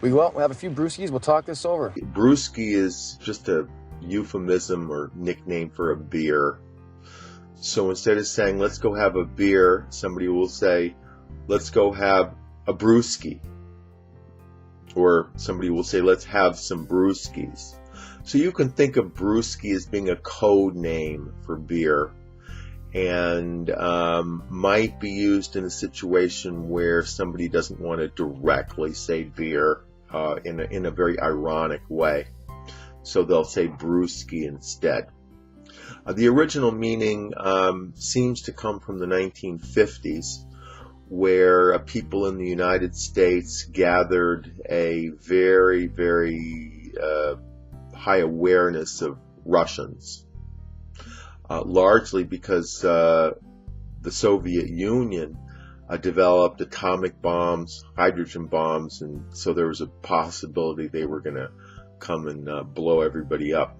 We go out, we'll have a few brewskis, we'll talk this over. Brewski is just a euphemism or nickname for a beer. So instead of saying, let's go have a beer, somebody will say, let's go have a brewski. Or somebody will say, let's have some brewskis. So you can think of brewski as being a code name for beer, and might be used in a situation where somebody doesn't want to directly say beer in a very ironic way. So they'll say brewski instead. The original meaning seems to come from the 1950s, where people in the United States gathered a very, very high awareness of Russians, largely because the Soviet Union developed atomic bombs, hydrogen bombs, and so there was a possibility they were going to come and blow everybody up.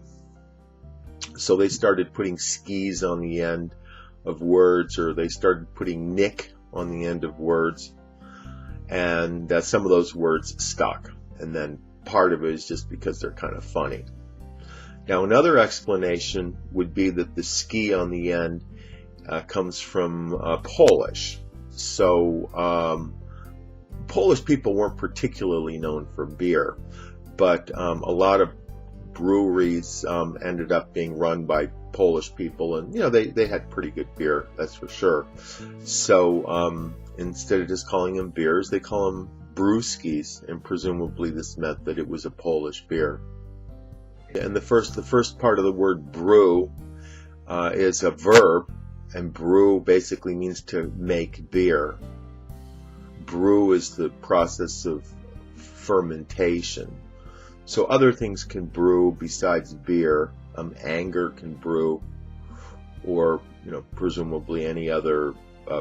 So they started putting skis on the end of words, or they started putting nick on the end of words, and some of those words stuck, and then part of it is just because they're kind of funny. Now another explanation would be that the ski on the end comes from Polish. So Polish people weren't particularly known for beer, but a lot of breweries ended up being run by Polish people, and they had pretty good beer, that's for sure. So instead of just calling them beers, they call them brewskis, and presumably this meant that it was a Polish beer. And the first part of the word brew is a verb, and brew basically means to make beer. Brew is the process of fermentation. So other things can brew besides beer. Anger can brew, or presumably any other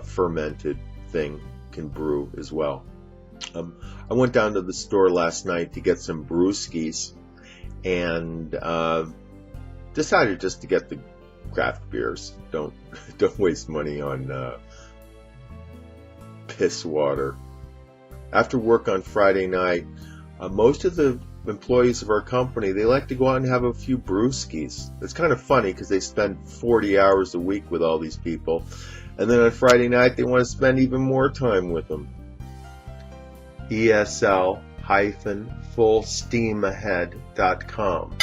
fermented thing can brew as well. I went down to the store last night to get some brewskis, and decided just to get the craft beers. Don't waste money on piss water. After work on Friday night, most of the employees of our company, they like to go out and have a few brewskis. It's kind of funny because they spend 40 hours a week with all these people, and then on Friday night they want to spend even more time with them. ESL-fullsteamahead.com